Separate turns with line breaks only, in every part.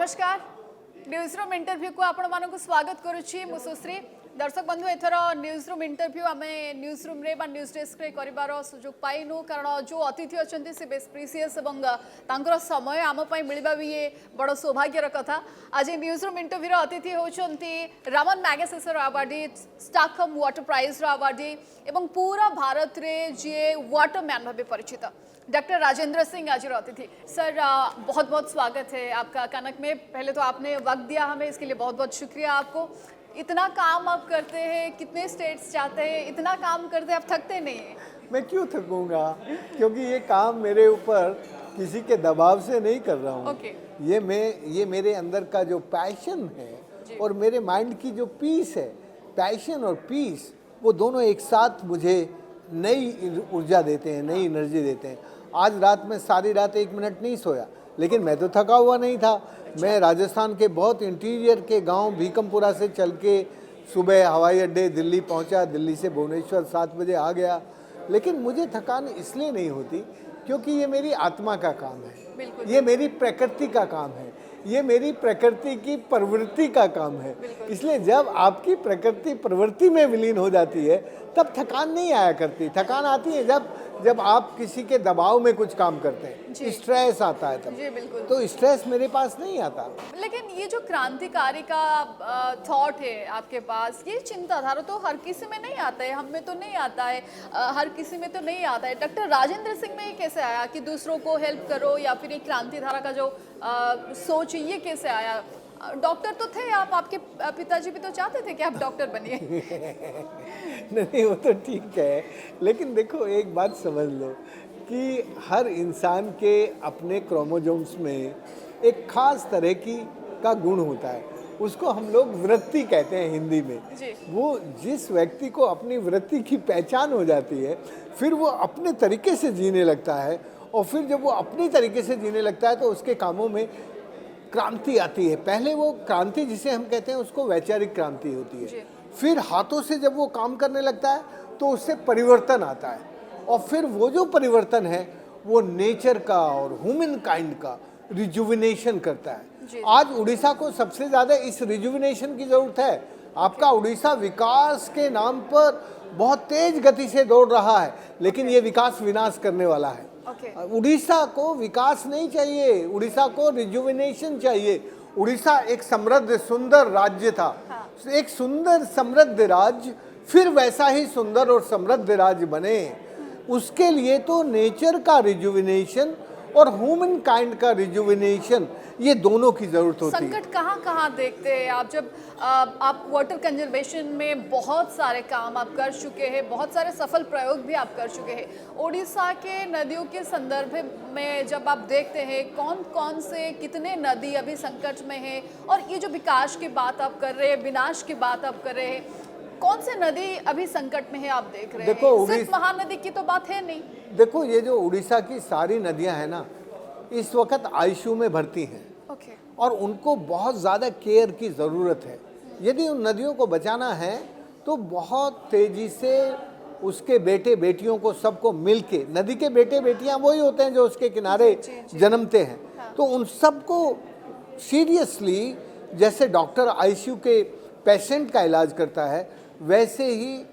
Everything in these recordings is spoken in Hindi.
नमस्कार न्यूज रूम इंटरव्यू को आपण मानक स्वागत करुच्ची मु सुश्री दर्शक बंधु एथर न्यूज रूम इंटरव्यू आम न्यूज रूम रे बा न्यूज डेस्क रे करिवार सुजोग पाइनु कारण जो अतिथि अच्छा से बेस प्रिसियस एवं तांकर समय आम मिलवा भी ये बड़ सौभाग्यर कथा। आज न्यूज रूम इंटरव्यू अतिथि होती Ramon Magsaysay awardee Stockholm water prize awardee एवं पूरा भारत रे जी वाटरमैन भाव परिचित डॉक्टर राजेंद्र सिंह आज अतिथि। सर बहुत बहुत स्वागत है आपका कनक में। पहले तो आपने वक्त दिया हमें, इसके लिए बहुत बहुत शुक्रिया आपको। इतना काम आप करते हैं, कितने स्टेट्स जाते हैं, इतना काम करते हैं, आप थकते नहीं हैं?
मैं क्यों थकूंगा, क्योंकि ये काम मेरे ऊपर किसी के दबाव से नहीं कर रहा हूँ। ये मेरे अंदर का जो पैशन है और मेरे माइंड की जो पीस है, पैशन और पीस वो दोनों एक साथ मुझे नई ऊर्जा देते हैं, नई एनर्जी देते हैं। आज रात में सारी रात 1 मिनट नहीं सोया, लेकिन मैं तो थका हुआ नहीं था। मैं राजस्थान के बहुत इंटीरियर के गांव भीकमपुरा से चल के सुबह हवाई अड्डे दिल्ली पहुंचा, दिल्ली से भुवनेश्वर 7 बजे आ गया। लेकिन मुझे थकान इसलिए नहीं होती क्योंकि ये मेरी आत्मा का काम है, ये मेरी प्रकृति का काम है, ये मेरी प्रकृति की प्रवृत्ति का काम है। इसलिए जब आपकी प्रकृति प्रवृत्ति में विलीन हो जाती है तब थकान नहीं आया करती। थकान आती है जब आप किसी के दबाव में कुछ काम करते हैं, स्ट्रेस आता है तब। तो स्ट्रेस मेरे पास नहीं आता।
लेकिन ये जो क्रांतिकारी का थॉट है आपके पास, ये चिंताधारा तो हर किसी में नहीं आता है, हम में तो नहीं आता है, हर किसी में तो नहीं आता है। डॉक्टर राजेंद्र सिंह में ये कैसे आया कि दूसरों को हेल्प करो, या फिर एक क्रांतिधारा का जो सोच है ये कैसे आया? डॉक्टर तो थे आप, आपके पिताजी भी तो चाहते थे कि आप डॉक्टर बनिए।
नहीं वो तो ठीक है, लेकिन देखो एक बात समझ लो कि हर इंसान के अपने क्रोमोसोम्स में एक खास तरह का गुण होता है, उसको हम लोग वृत्ति कहते हैं हिंदी में। वो जिस व्यक्ति को अपनी वृत्ति की पहचान हो जाती है, फिर वो अपने तरीके से जीने लगता है, और फिर जब वो अपनी तरीके से जीने लगता है तो उसके कामों में क्रांति आती है। पहले वो क्रांति जिसे हम कहते हैं उसको वैचारिक क्रांति होती है, फिर हाथों से जब वो काम करने लगता है तो उससे परिवर्तन आता है, और फिर वो जो परिवर्तन है वो नेचर का और ह्यूमन काइंड का रिजुविनेशन करता है। आज उड़ीसा को सबसे ज़्यादा इस रिजुविनेशन की ज़रूरत है। आपका उड़ीसा विकास के नाम पर बहुत तेज गति से दौड़ रहा है, लेकिन ये विकास विनाश करने वाला है। उड़ीसा को विकास नहीं चाहिए, उड़ीसा को रिजुविनेशन चाहिए। उड़ीसा एक समृद्ध सुंदर राज्य था, एक सुंदर समृद्ध राज्य फिर वैसा ही सुंदर और समृद्ध राज्य बने, उसके लिए तो नेचर का रिजुविनेशन और ह्यूमन काइंड का रिजुविनेशन, ये दोनों की जरूरत होती है।
संकट कहाँ कहाँ देखते हैं आप? जब आप वाटर कंजर्वेशन में बहुत सारे काम आप कर चुके हैं, बहुत सारे सफल प्रयोग भी आप कर चुके हैं, उड़ीसा के नदियों के संदर्भ में जब आप देखते हैं कौन कौन से कितने नदी अभी संकट में है, और ये जो विकास की बात आप कर रहे हैं, विनाश की बात आप कर रहे हैं, कौन से नदी अभी संकट में है आप देख रहे हैं? सिर्फ महानदी की तो बात है नहीं।
देखो ये जो उड़ीसा की सारी नदियां हैं ना, इस वक्त आईसीयू में भर्ती हैं, और उनको बहुत ज़्यादा केयर की ज़रूरत है। यदि उन नदियों को बचाना है तो बहुत तेज़ी से उसके बेटे बेटियों को सबको मिलके, नदी के बेटे बेटियां वही होते हैं जो उसके किनारे जन्मते हैं, तो उन सबको सीरियसली, जैसे डॉक्टर आईसीयू के पेशेंट का इलाज करता है, वैसे ही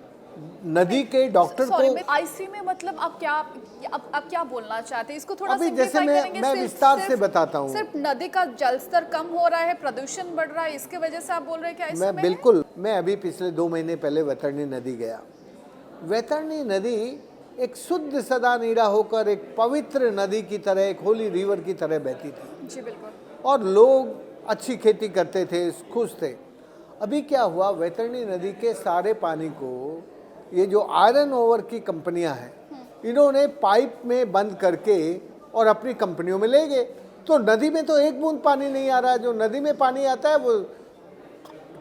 नदी के डॉक्टर को
आईसीयू में, मतलब आप क्या बोलना चाहते हैं? इसको थोड़ा
अभी जैसे मैं विस्तार से बताता हूँ।
सिर्फ नदी का जल स्तर कम हो रहा है, प्रदूषण बढ़ रहा है, इसके वजह से आप बोल रहे हैं कि आईसीयू में?
बिल्कुल। मैं अभी पिछले 2 महीने पहले वैतरणी नदी गया। वैतरणी नदी एक शुद्ध सदा नीरा होकर एक पवित्र नदी की तरह, एक होली रिवर की तरह बहती थी।
जी बिल्कुल।
और लोग अच्छी खेती करते थे, खुश थे। अभी क्या हुआ, वैतरणी नदी के सारे पानी को ये जो आयरन ओवर की कंपनियां हैं, इन्होंने पाइप में बंद करके और अपनी कंपनियों में ले गए। तो नदी में तो एक बूंद पानी नहीं आ रहा है। जो नदी में पानी आता है वो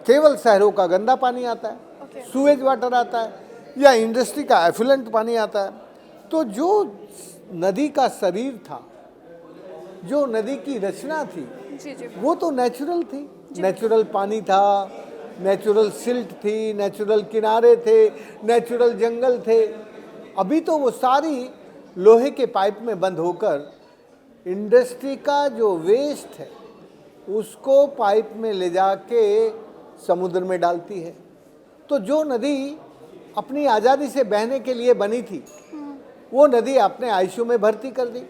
केवल शहरों का गंदा पानी आता है, सुएज वाटर आता है, या इंडस्ट्री का एफिलेंट पानी आता है। तो जो नदी का शरीर था, जो नदी की रचना थी, वो तो नेचुरल थी। नेचुरल पानी था, नेचुरल सिल्ट थी, नेचुरल किनारे थे, नेचुरल जंगल थे। अभी तो वो सारी लोहे के पाइप में बंद होकर इंडस्ट्री का जो वेस्ट है, उसको पाइप में ले जाके समुद्र में डालती है। तो जो नदी अपनी आज़ादी से बहने के लिए बनी थी, वो नदी आपने आईसीयू में भर्ती कर दी।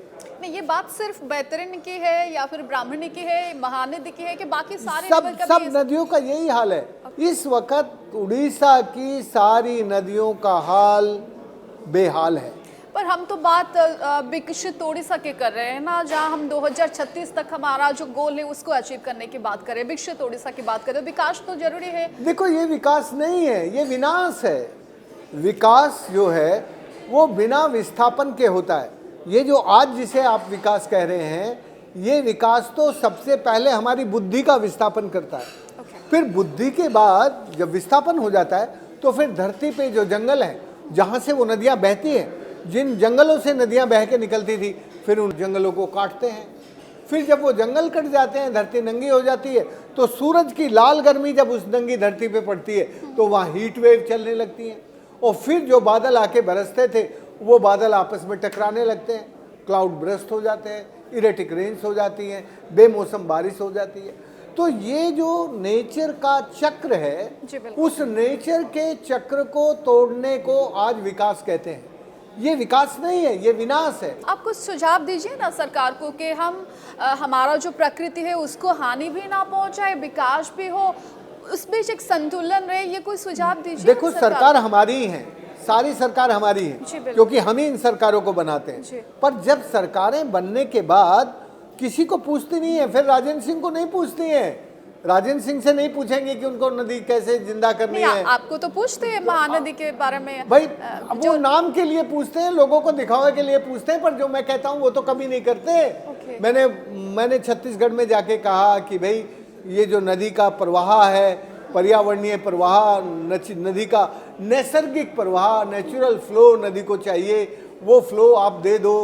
नहीं, ये बात सिर्फ बैतरणी की है या फिर ब्राह्मणी की है, महानदी की है कि बाकी सारे
सब
लेवल का
सब
भी
नदियों का यही हाल है। इस वक्त उड़ीसा की सारी नदियों का हाल बेहाल है।
पर हम तो बात विकसित ओडिशा के कर रहे हैं ना, जहां हम 2036 तक हमारा जो गोल है उसको अचीव करने की बात करें, विकसित ओडिशा की बात करें। विकास तो जरूरी है।
देखो, ये विकास नहीं है, ये विनाश है। विकास जो है वो बिना विस्थापन के होता है। ये जो आज जिसे आप विकास कह रहे हैं, ये विकास तो सबसे पहले हमारी बुद्धि का विस्थापन करता है। फिर बुद्धि के बाद जब विस्थापन हो जाता है तो फिर धरती पे जो जंगल हैं, जहाँ से वो नदियाँ बहती हैं, जिन जंगलों से नदियाँ बह के निकलती थी, फिर उन जंगलों को काटते हैं। फिर जब वो जंगल कट जाते हैं, धरती नंगी हो जाती है, तो सूरज की लाल गर्मी जब उस नंगी धरती पे पड़ती है तो वहाँ हीट वेव चलने लगती है। और फिर जो बादल आके बरसते थे, वो बादल आपस में टकराने लगते हैं, क्लाउड ब्रस्ट हो जाते हैं, इरेटिक रेन्स हो जाती हैं, बेमौसम बारिश हो जाती है। तो ये जो नेचर का चक्र है, उस नेचर के चक्र को तोड़ने को आज विकास कहते हैं। ये विकास नहीं है, ये विनाश है।
आप कुछ सुझाव दीजिए ना सरकार को कि हम हमारा जो प्रकृति है उसको हानि भी ना पहुंचाए, विकास भी हो, उस बीच एक संतुलन रहे। ये कोई सुझाव दीजिए।
देखो, सरकार हमारी ही है, सारी सरकार हमारी है, क्योंकि हम ही इन सरकारों को बनाते हैं। पर जब सरकारें बनने के बाद किसी को पूछती नहीं है, फिर राजेंद्र सिंह को नहीं पूछती है। राजेंद्र सिंह से नहीं पूछेंगे कि उनको नदी कैसे जिंदा करनी है।
आपको तो पूछते हैं महानदी के बारे में
भाई, वो नाम के लिए पूछते हैं, लोगों को दिखावे के लिए पूछते हैं, पर जो मैं कहता हूँ वो तो कभी नहीं करते। मैंने छत्तीसगढ़ में जाके कहा कि भाई, ये जो नदी का प्रवाह है, पर्यावरणीय प्रवाह, नदी का नैसर्गिक प्रवाह, नेचुरल फ्लो नदी को चाहिए, वो फ्लो आप दे दो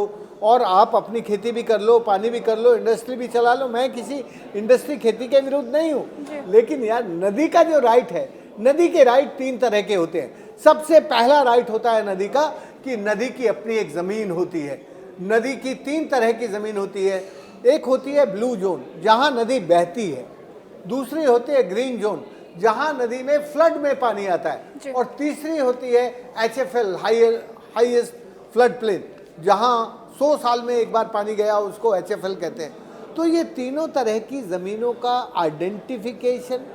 और आप अपनी खेती भी कर लो, पानी भी कर लो, इंडस्ट्री भी चला लो। मैं किसी इंडस्ट्री खेती के विरुद्ध नहीं हूँ, लेकिन यार नदी का जो राइट है, नदी के राइट 3 तरह के होते हैं। सबसे पहला राइट होता है नदी का कि नदी की अपनी एक ज़मीन होती है। नदी की 3 तरह की ज़मीन होती है। एक होती है ब्लू जोन, जहाँ नदी बहती है। दूसरी होती है ग्रीन जोन, जहाँ नदी में फ्लड में पानी आता है। और तीसरी होती है HFL, हाईएस्ट फ्लड प्लेन, जहाँ 100 साल में एक बार पानी गया, उसको HFL कहते हैं। तो ये तीनों तरह की ज़मीनों का identification,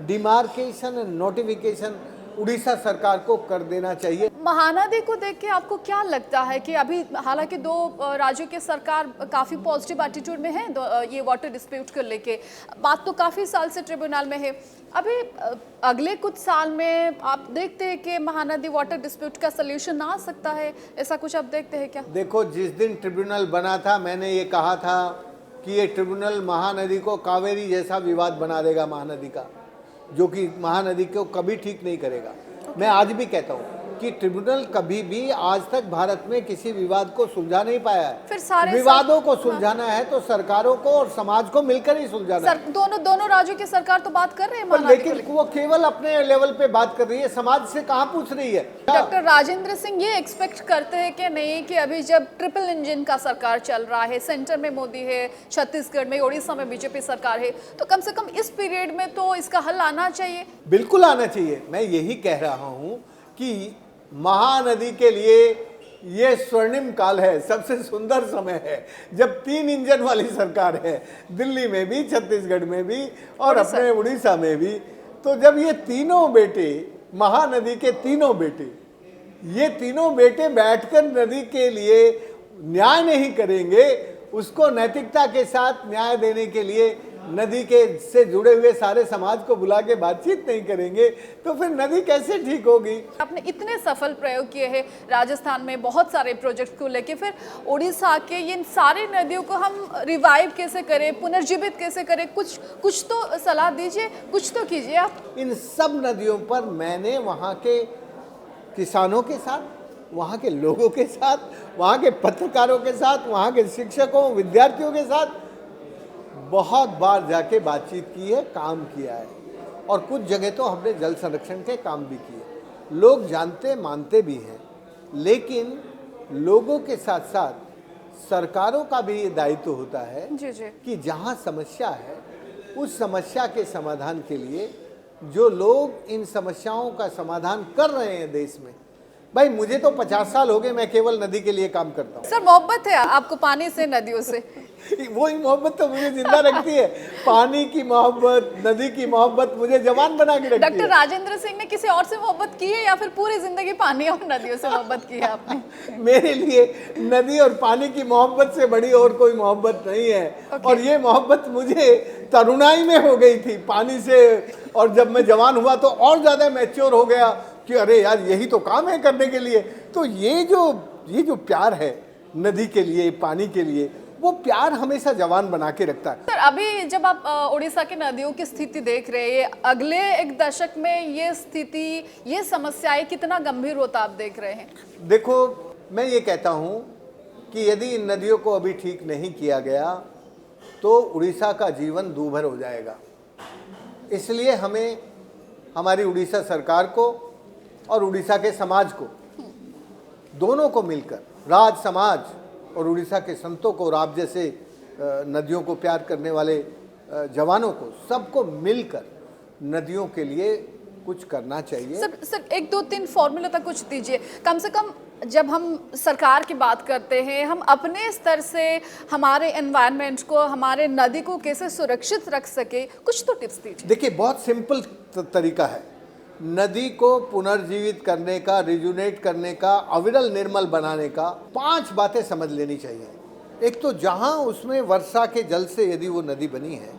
demarcation and notification Orissa सरकार को कर देना चाहिए।
महानदी को देख के आपको क्या लगता है कि अभी हालांकि 2 राज्यों की सरकार काफ़ी पॉजिटिव एटीट्यूड में है ये वाटर डिस्प्यूट को लेके, बात तो काफ़ी साल से ट्रिब्यूनल में है। अभी अगले कुछ साल में आप देखते हैं कि महानदी वाटर डिस्प्यूट का सल्यूशन आ सकता है, ऐसा कुछ आप देखते हैं क्या?
देखो, जिस दिन ट्रिब्यूनल बना था, मैंने ये कहा था कि ये ट्रिब्यूनल महानदी को कावेरी जैसा विवाद बना देगा महानदी का, जो कि महानदी को कभी ठीक नहीं करेगा। मैं आज भी कहता हूँ कि ट्रिब्यूनल कभी भी आज तक भारत में किसी विवाद को सुलझा नहीं पाया है।
फिर सारे
विवादों को सुलझाना है तो सरकारों को और समाज को मिलकर ही सुलझाना है।
दोनों राज्यों की सरकार तो बात कर रहे हैं,
लेकिन वो केवल अपने लेवल पे बात कर रही है, समाज से कहाँ पूछ रही है।
डॉक्टर राजेंद्र सिंह ये एक्सपेक्ट करते हैं कि नहीं कि अभी जब ट्रिपल इंजन का सरकार चल रहा है, सेंटर में मोदी है, छत्तीसगढ़ में, उड़ीसा में बीजेपी सरकार है, तो कम से कम इस पीरियड में तो इसका हल आना चाहिए।
बिल्कुल आना चाहिए। मैं यही कह रहा हूँ कि महानदी के लिए ये स्वर्णिम काल है, सबसे सुंदर समय है, जब 3 इंजन वाली सरकार है, दिल्ली में भी, छत्तीसगढ़ में भी और अपने उड़ीसा में भी। तो जब ये तीनों बेटे, महानदी के तीनों बेटे, ये तीनों बेटे बैठकर नदी के लिए न्याय नहीं करेंगे, उसको नैतिकता के साथ न्याय देने के लिए नदी के से जुड़े हुए सारे समाज को बुला के बातचीत नहीं करेंगे, तो फिर नदी कैसे ठीक होगी।
आपने इतने सफल प्रयोग किए हैं राजस्थान में बहुत सारे प्रोजेक्ट को लेके, फिर उड़ीसा के इन सारी नदियों को हम रिवाइव कैसे करें, पुनर्जीवित कैसे करें, कुछ तो सलाह दीजिए, कुछ तो कीजिए आप।
इन सब नदियों पर मैंने वहाँ के किसानों के साथ, वहाँ के लोगों के साथ, वहाँ के पत्रकारों के साथ, वहाँ के शिक्षकों, विद्यार्थियों के साथ बहुत बार जाके बातचीत की है, काम किया है। और कुछ जगह तो हमने जल संरक्षण के काम भी किए। लोग जानते मानते भी हैं, लेकिन लोगों के साथ साथ सरकारों का भी ये दायित्व होता है कि जहाँ समस्या है उस समस्या के समाधान के लिए जो लोग इन समस्याओं का समाधान कर रहे हैं देश में, भाई मुझे तो 50 साल हो गए, मैं केवल नदी के लिए काम करता हूँ।
सर मोहब्बत है आपको पानी से, नदियों से?
वही मोहब्बत तो मुझे जिंदा रखती है। पानी की मोहब्बत, नदी की मोहब्बत मुझे जवान बना के रखती है।
डॉक्टर राजेंद्र सिंह ने किसी और से मोहब्बत की है या फिर पूरी जिंदगी पानी और नदियों से मोहब्बत की है आपने?
मेरे लिए नदी और पानी की मोहब्बत से बड़ी और कोई मोहब्बत नहीं है। और ये मोहब्बत मुझे तरुणाई में हो गई थी पानी से, और जब मैं जवान हुआ तो और ज़्यादा मैच्योर हो गया कि अरे यार यही तो काम है करने के लिए। तो ये जो प्यार है नदी के लिए, पानी के लिए, वो प्यार हमेशा जवान बना के रखता है।
सर अभी जब आप उड़ीसा की नदियों की स्थिति देख रहे हैं, अगले एक दशक में ये स्थिति, ये समस्याएं कितना गंभीर होता आप देख रहे हैं?
देखो, मैं ये कहता हूँ कि यदि इन नदियों को अभी ठीक नहीं किया गया तो उड़ीसा का जीवन दूभर हो जाएगा। इसलिए हमें हमारी उड़ीसा सरकार को और उड़ीसा के समाज को, दोनों को मिलकर, राज समाज और उड़ीसा के संतों को और आप जैसे नदियों को प्यार करने वाले जवानों को, सबको मिलकर नदियों के लिए कुछ करना चाहिए।
सर 1 2 3 फॉर्मूला तक कुछ दीजिए कम से कम। जब हम सरकार की बात करते हैं, हम अपने स्तर से हमारे एनवायरनमेंट को, हमारे नदी को कैसे सुरक्षित रख सके, कुछ तो टिप्स दीजिए।
देखिए, बहुत सिंपल तरीका है नदी को पुनर्जीवित करने का, रिजुनेट करने का, अविरल निर्मल बनाने का। 5 बातें समझ लेनी चाहिए। एक तो जहां उसमें वर्षा के जल से यदि वो नदी बनी है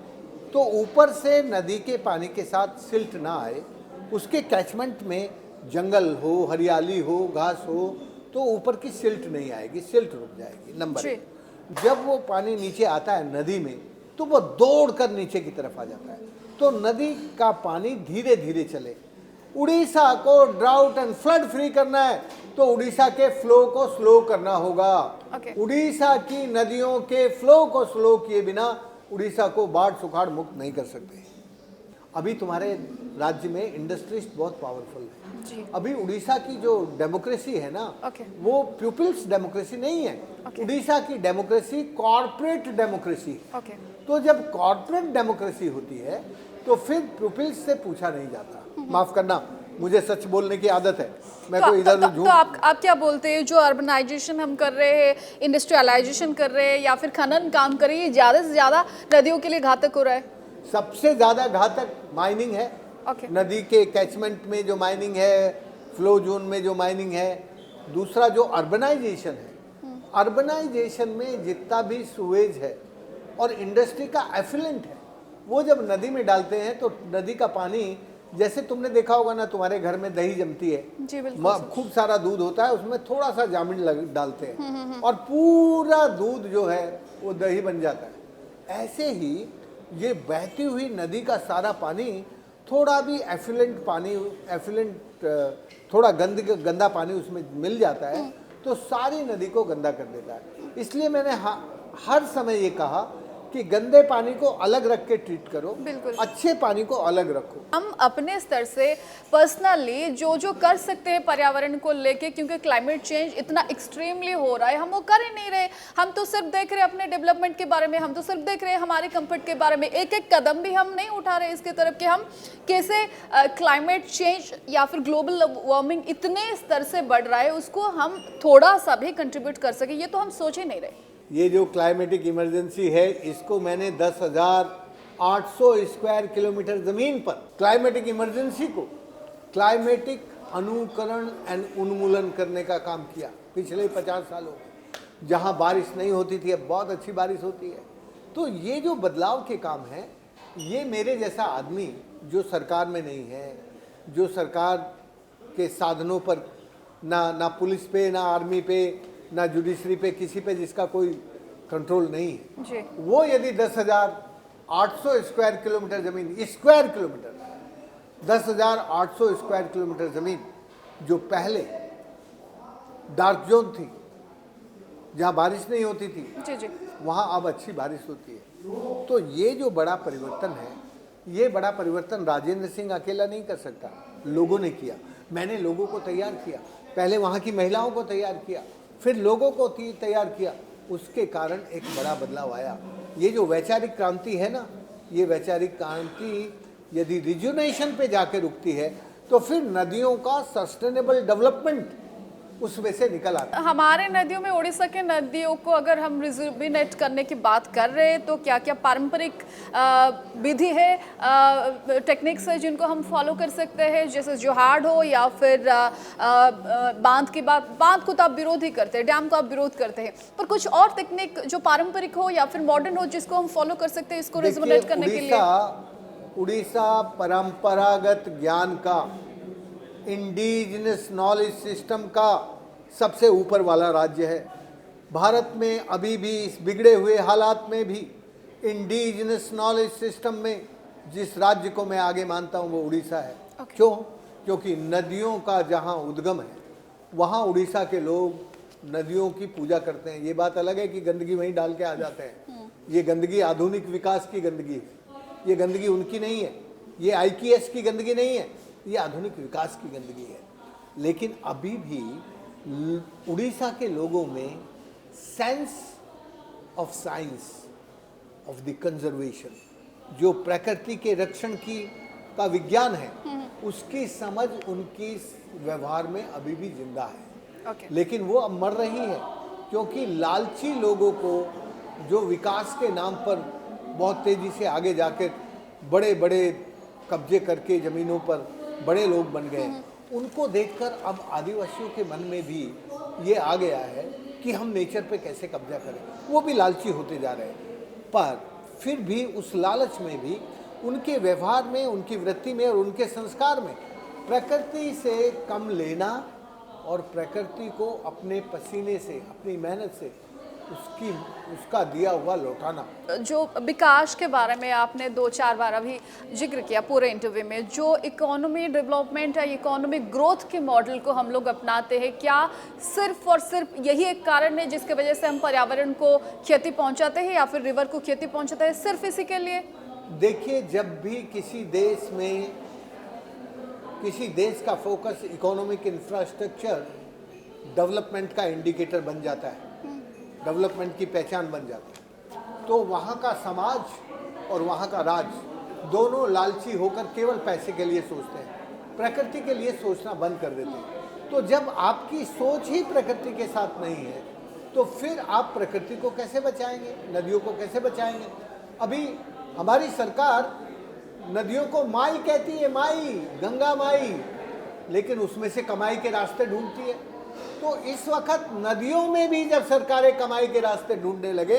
तो ऊपर से नदी के पानी के साथ सिल्ट ना आए, उसके कैचमेंट में जंगल हो, हरियाली हो, घास हो, तो ऊपर की सिल्ट नहीं आएगी, सिल्ट रुक जाएगी। नंबर 1, जब वो पानी नीचे आता है नदी में तो वो दौड़कर नीचे की तरफ आ जाता है। तो नदी का पानी धीरे धीरे चले। उड़ीसा को ड्राउट एंड फ्लड फ्री करना है तो उड़ीसा के फ्लो को स्लो करना होगा। उड़ीसा की नदियों के फ्लो को स्लो किए बिना उड़ीसा को बाढ़ सुखाड़ मुक्त नहीं कर सकते। अभी तुम्हारे राज्य में इंडस्ट्रीज बहुत पावरफुल है
जी।
अभी उड़ीसा की जो डेमोक्रेसी है ना, वो पीपल्स डेमोक्रेसी नहीं है। उड़ीसा की डेमोक्रेसी कॉर्पोरेट डेमोक्रेसी है। तो जब कॉर्पोरेट डेमोक्रेसी होती है तो फिर पीपल्स से पूछा नहीं जाता। माफ करना, मुझे सच बोलने की आदत है, मैं कोई इधर
तो आप क्या बोलते हैं, जो अर्बनाइजेशन हम कर रहे हैं, इंडस्ट्रियलाइजेशन कर रहे हैं या फिर खनन काम कर रहे हैं, ज़्यादा से ज़्यादा नदियों के लिए घातक हो रहा है?
सबसे ज़्यादा घातक माइनिंग है। नदी के कैचमेंट में जो माइनिंग है, फ्लो जोन में जो माइनिंग है। दूसरा जो अर्बनाइजेशन है, अर्बनाइजेशन में जितना भी सुएज है और इंडस्ट्री का एफिलेंट है, वो जब नदी में डालते हैं तो नदी का पानी, जैसे तुमने देखा होगा ना, तुम्हारे घर में दही जमती है
जी, बिल्कुल।
खूब सारा दूध होता है, उसमें थोड़ा सा जामिन डालते हैं और पूरा दूध जो है वो दही बन जाता है। ऐसे ही ये बहती हुई नदी का सारा पानी, थोड़ा भी एफिलेंट पानी, थोड़ा गंदा पानी उसमें मिल जाता है तो सारी नदी को गंदा कर देता है। इसलिए मैंने हर समय ये कहा कि गंदे पानी को अलग रख के ट्रीट करो, अच्छे पानी को अलग रखो।
हम अपने स्तर से पर्सनली जो कर सकते हैं पर्यावरण को लेके, क्योंकि क्लाइमेट चेंज इतना एक्सट्रीमली हो रहा है, हम वो कर ही नहीं रहे। हम तो सिर्फ देख रहे हैं अपने डेवलपमेंट के बारे में, हम तो सिर्फ देख रहे हैं हमारे कंफर्ट के बारे में। एक एक कदम भी हम नहीं उठा रहे इसके तरफ कि हम कैसे क्लाइमेट चेंज या फिर ग्लोबल वार्मिंग इतने स्तर से बढ़ रहा है, उसको हम थोड़ा सा भी कंट्रीब्यूट कर सके, ये तो हम सोच ही नहीं रहे।
ये जो क्लाइमेटिक इमरजेंसी है, इसको मैंने 10,800 स्क्वायर किलोमीटर ज़मीन पर क्लाइमेटिक इमरजेंसी को क्लाइमेटिक अनुकरण एंड उन्मूलन करने का काम किया पिछले 50 सालों में। जहाँ बारिश नहीं होती थी, अब बहुत अच्छी बारिश होती है। तो ये जो बदलाव के काम हैं, ये मेरे जैसा आदमी जो सरकार में नहीं है, जो सरकार के साधनों पर ना पुलिस पे, ना आर्मी पे, ना जुडिशरी पे, किसी पे जिसका कोई कंट्रोल नहीं है
जी।
वो यदि 10,800 स्क्वायर किलोमीटर जमीन, स्क्वायर किलोमीटर 10,800 स्क्वायर किलोमीटर जमीन जो पहले डार्क जोन थी, जहाँ बारिश नहीं होती थी,
जी।
वहाँ अब अच्छी बारिश होती है। तो ये जो बड़ा परिवर्तन है, ये बड़ा परिवर्तन राजेंद्र सिंह अकेला नहीं कर सकता, लोगों ने किया। मैंने लोगों को तैयार किया, पहले वहाँ की महिलाओं को तैयार किया, फिर लोगों को तैयार किया। उसके कारण एक बड़ा बदलाव आया। ये जो वैचारिक क्रांति है ना, ये वैचारिक क्रांति यदि रिजुनेशन पे जाके रुकती है तो फिर नदियों का सस्टेनेबल डेवलपमेंट उसमें से निकल आता है।
हमारे नदियों में, उड़ीसा के नदियों को अगर हम रिजुविनेट करने की बात कर रहे हैं तो क्या क्या पारंपरिक विधि है, टेक्निक्स है जिनको हम फॉलो कर सकते हैं, जैसे जोहाड़ हो या फिर बांध की बात। बांध को तो आप विरोध ही करते हैं, डैम को आप विरोध करते हैं, पर कुछ और टेक्निक जो पारंपरिक हो या फिर मॉडर्न हो जिसको हम फॉलो कर सकते हैं इसको रिजुविनेट करने के लिए?
उड़ीसा परंपरागत ज्ञान का, इंडिजिनस नॉलेज सिस्टम का सबसे ऊपर वाला राज्य है। भारत में अभी भी इस बिगड़े हुए हालात में भी इंडिजिनस नॉलेज सिस्टम में जिस राज्य को मैं आगे मानता हूँ वो उड़ीसा है। क्यों? क्योंकि नदियों का जहाँ उद्गम है वहाँ उड़ीसा के लोग नदियों की पूजा करते हैं। ये बात अलग है कि गंदगी वहीं डाल के आ जाते हैं। ये गंदगी आधुनिक विकास की गंदगी है, ये गंदगी उनकी नहीं है, ये IKS की गंदगी नहीं है, ये आधुनिक विकास की गंदगी है। लेकिन अभी भी उड़ीसा के लोगों में sense of science of the conservation, जो प्रकृति के रक्षण की का विज्ञान है, उसकी समझ उनकी व्यवहार में अभी भी जिंदा है। लेकिन वो अब मर रही है क्योंकि लालची लोगों को जो विकास के नाम पर बहुत तेजी से आगे जाकर बड़े बड़े कब्जे करके ज़मीनों पर बड़े लोग बन गए, उनको देखकर अब आदिवासियों के मन में भी ये आ गया है कि हम नेचर पे कैसे कब्जा करें। वो भी लालची होते जा रहे हैं, पर फिर भी उस लालच में भी उनके व्यवहार में, उनकी वृत्ति में और उनके संस्कार में प्रकृति से कम लेना और प्रकृति को अपने पसीने से, अपनी मेहनत से उसका दिया हुआ लौटाना।
जो विकास के बारे में आपने 2-4 बार अभी जिक्र किया पूरे इंटरव्यू में, जो इकोनॉमी डेवलपमेंट है, इकोनॉमिक ग्रोथ के मॉडल को हम लोग अपनाते हैं, क्या सिर्फ और सिर्फ यही एक कारण है जिसके वजह से हम पर्यावरण को क्षति पहुंचाते हैं या फिर रिवर को क्षति पहुंचाते हैं, सिर्फ इसी के लिए?
देखिए, जब भी किसी देश में किसी देश का फोकस इकोनॉमिक इंफ्रास्ट्रक्चर डेवलपमेंट का इंडिकेटर बन जाता है, डेवलपमेंट की पहचान बन जाती है, तो वहाँ का समाज और वहाँ का राज्य दोनों लालची होकर केवल पैसे के लिए सोचते हैं, प्रकृति के लिए सोचना बंद कर देते हैं। तो जब आपकी सोच ही प्रकृति के साथ नहीं है तो फिर आप प्रकृति को कैसे बचाएंगे, नदियों को कैसे बचाएंगे? अभी हमारी सरकार नदियों को माई कहती है, माई, गंगा माई, लेकिन उसमें से कमाई के रास्ते ढूंढती है। तो इस वक्त नदियों में भी जब सरकारें कमाई के रास्ते ढूंढने लगे,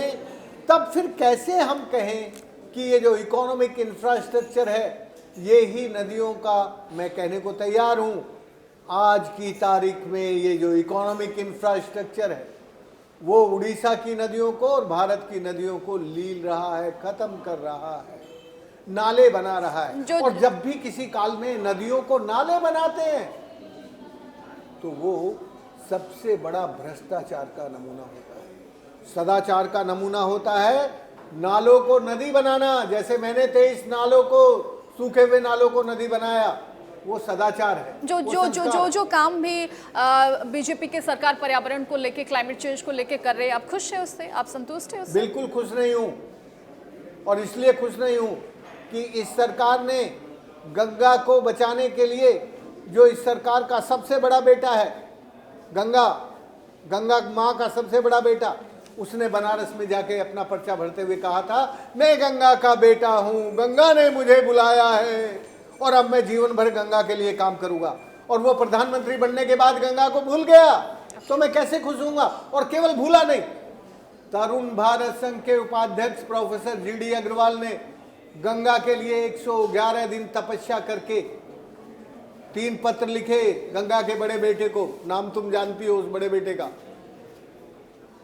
तब फिर कैसे हम कहें कि ये जो इकोनॉमिक इंफ्रास्ट्रक्चर है ये ही नदियों का, मैं कहने को तैयार हूँ, आज की तारीख में ये जो इकोनॉमिक इंफ्रास्ट्रक्चर है वो उड़ीसा की नदियों को और भारत की नदियों को लील रहा है, खत्म कर रहा है, नाले बना रहा है। और जब भी किसी काल में नदियों को नाले बनाते हैं तो वो सबसे बड़ा भ्रष्टाचार का नमूना होता है, सदाचार का नमूना होता है। नालों को नदी बनाना, जैसे मैंने 23 नालों को, सूखे हुए नालों को नदी बनाया, वो सदाचार है।
जो काम भी बीजेपी के सरकार पर्यावरण को लेके, क्लाइमेट चेंज को लेके कर रहे हैं, आप खुश हैं उससे? आप संतुष्ट हैं उससे?
बिल्कुल खुश नहीं हूँ, और इसलिए खुश नहीं हूँ कि इस सरकार ने गंगा को बचाने के लिए, जो इस सरकार का सबसे बड़ा बेटा है, गंगा माँ का सबसे बड़ा बेटा, उसने बनारस में जाके अपना पर्चा भरते हुए कहा था, मैं गंगा का बेटा हूँ, गंगा ने मुझे बुलाया है और अब मैं जीवन भर गंगा के लिए काम करूँगा। और वो प्रधानमंत्री बनने के बाद गंगा को भूल गया, तो मैं कैसे खुश हूँगा? और केवल भूला नहीं, तरुण भारत संघ के उपाध्यक्ष प्रोफेसर GD अग्रवाल ने गंगा के लिए 111 दिन तपस्या करके 3 पत्र लिखे गंगा के बड़े बेटे को, नाम तुम जानती हो उस बड़े बेटे का,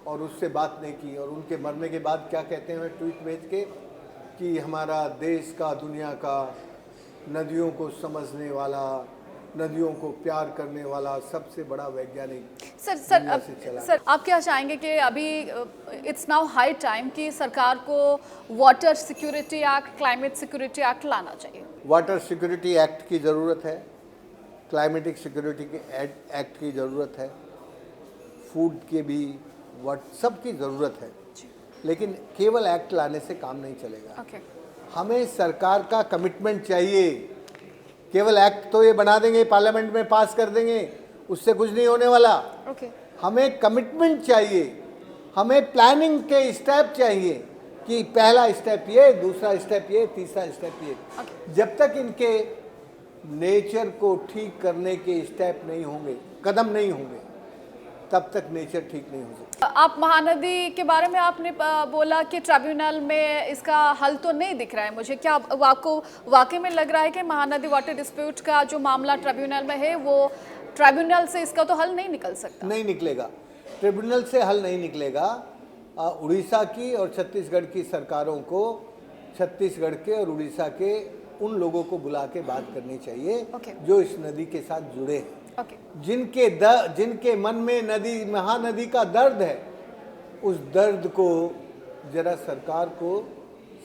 और उससे बात नहीं की। और उनके मरने के बाद क्या कहते हैं ट्वीट भेज के कि हमारा देश का, दुनिया का, नदियों को समझने वाला, नदियों को प्यार करने वाला सबसे बड़ा वैज्ञानिक
सर आप क्या चाहेंगे कि अभी इट्स नाउ हाई टाइम कि सरकार को water security act, climate security act लाना चाहिए?
वाटर सिक्योरिटी एक्ट की ज़रूरत है, क्लाइमेटिक सिक्योरिटी के एक्ट की ज़रूरत है, फूड के भी सब की ज़रूरत है, लेकिन केवल एक्ट लाने से काम नहीं चलेगा। हमें सरकार का कमिटमेंट चाहिए। केवल एक्ट तो ये बना देंगे, पार्लियामेंट में पास कर देंगे, उससे कुछ नहीं होने वाला।
ओके
हमें कमिटमेंट चाहिए, हमें प्लानिंग के स्टेप चाहिए कि पहला स्टेप ये, दूसरा स्टेप ये, तीसरा स्टेप ये। जब तक इनके नेचर को ठीक करने के स्टेप नहीं होंगे, कदम नहीं होंगे, तब तक नेचर ठीक नहीं हो सकता।
आप महानदी के बारे में आपने बोला कि ट्रिब्यूनल में इसका हल तो नहीं दिख रहा है मुझे, क्या आपको वाकई में लग रहा है कि महानदी वाटर डिस्प्यूट का जो मामला ट्रिब्यूनल में है वो ट्रिब्यूनल से इसका तो हल नहीं निकल सकता?
नहीं निकलेगा, ट्रिब्यूनल से हल नहीं निकलेगा। उड़ीसा की और छत्तीसगढ़ की सरकारों को छत्तीसगढ़ के और उड़ीसा के उन लोगों को बुला के बात करनी चाहिए जो इस नदी के साथ जुड़े हैं, जिनके मन में नदी, महानदी का दर्द है, उस दर्द को जरा सरकार को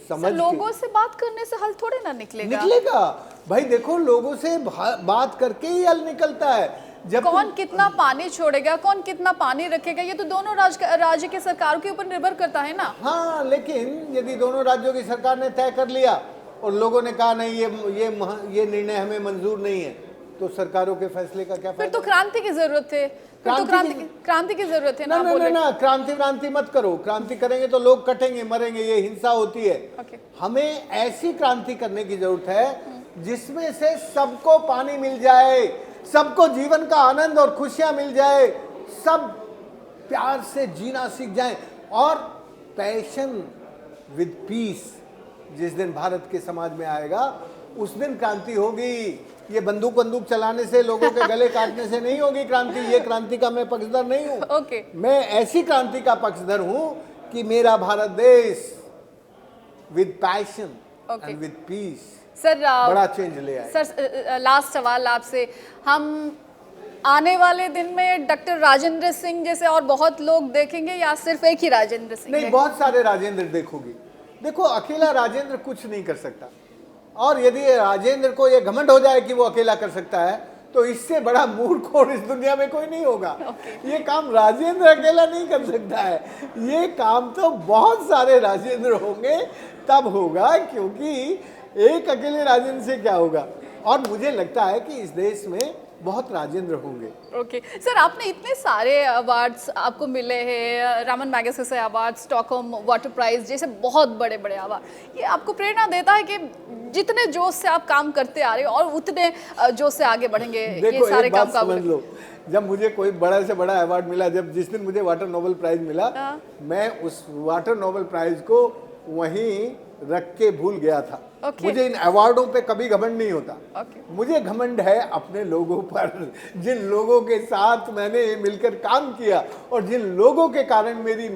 समझ
लोगों से बात करने से हल थोड़े ना
निकलेगा। भाई देखो, लोगों से बात करके ही हल निकलता है। जब
कौन कितना पानी छोड़ेगा, कौन कितना पानी रखेगा, ये तो दोनों राज्य के सरकारों के ऊपर निर्भर करता है ना।
हाँ, लेकिन यदि दोनों राज्यों की सरकार ने तय कर लिया और लोगों ने कहा नहीं, ये निर्णय हमें मंजूर नहीं है, तो सरकारों के फैसले का क्या
फिर
फायदा?
तो क्रांति की जरूरत है, क्रांति की जरूरत है ना।
ना, क्रांति मत करो। क्रांति करेंगे तो लोग कटेंगे, मरेंगे, ये हिंसा होती है। हमें ऐसी क्रांति करने की जरूरत है जिसमें से सबको पानी मिल जाए, सबको जीवन का आनंद और खुशियां मिल जाए, सब प्यार से जीना सीख जाएं, और पैशन विद पीस जिस दिन भारत के समाज में आएगा, उस दिन क्रांति होगी। ये बंदूक चलाने से, लोगों के गले काटने से नहीं होगी क्रांति। ये क्रांति का मैं पक्षधर नहीं हूँ। मैं ऐसी क्रांति का पक्षधर हूँ कि मेरा भारत देश with passion and with piece
sir
बड़ा चेंज ले आए।
सर लास्ट सवाल आपसे, हम आने वाले दिन में डॉक्टर राजेंद्र सिंह जैसे और बहुत लोग देखेंगे या सिर्फ एक ही राजेंद्र सिंह?
नहीं, बहुत सारे राजेंद्र देखोगी। देखो, अकेला राजेंद्र कुछ नहीं कर सकता, और यदि राजेंद्र को ये घमंड हो जाए कि वो अकेला कर सकता है, तो इससे बड़ा मूर्ख और इस दुनिया में कोई नहीं होगा। ये काम राजेंद्र अकेला नहीं कर सकता है, ये काम तो बहुत सारे राजेंद्र होंगे तब होगा, क्योंकि एक अकेले राजेंद्र से क्या होगा। और मुझे लगता है कि इस देश में बहुत राजेंद्र होंगे।
सर, आपने इतने सारे अवार्ड्स आपको मिले हैं, Ramon Magsaysay award, Stockholm water prize जैसे बहुत बड़े बड़े अवार्ड, ये आपको प्रेरणा देता है कि जितने जोश से आप काम करते आ रहे हो और उतने जोश से आगे बढ़ेंगे।
देखो,
ये सारे
एक बात
काम
समझ लो, जब मुझे कोई बड़ा से बड़ा अवार्ड मिला, जिस दिन मुझे वाटर नोबेल प्राइज मिला, मैं उस वाटर नोबेल प्राइज को वहीं रख के भूल गया था। मुझे इन अवार्डों पे कभी घमंड नहीं होता। मुझे घमंड है अपने लोगों पर, जिन लोगों के साथ मैंने मिलकर काम किया और जिन लोगों के कारण मेरी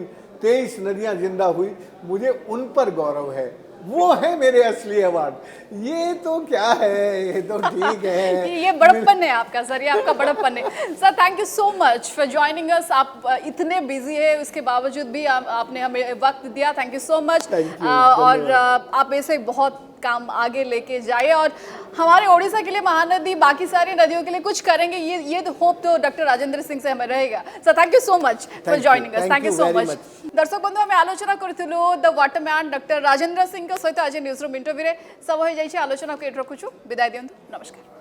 23 नदियां जिंदा हुई, मुझे उन पर गौरव है। वो है मेरे असली अवार्ड। ये तो क्या है, ये तो ठीक है।
ये बड़प्पन है आपका सर, ये आपका बड़प्पन है। Sir, thank you so much for joining us. आप इतने बिजी है, उसके बावजूद भी आपने हमें वक्त दिया। Thank you so much. और आप ऐसे बहुत काम आगे लेके जाइए और हमारे ओडिशा के लिए महानदी, बाकी सारी नदियों के लिए कुछ करेंगे, ये तो होप तो डॉक्टर राजेंद्र सिंह से हमें रहेगा। Sir, thank you so much for joining us. Thank you so much. दर्शक बंधु, आम आलोचना करूँ the Waterman doctor Rajendra Singh सहित आज न्यूज रूम इंटरव्यू सब हो जाए। आलोचना को एट रखुछु। विदाय दियंतु। नमस्कार।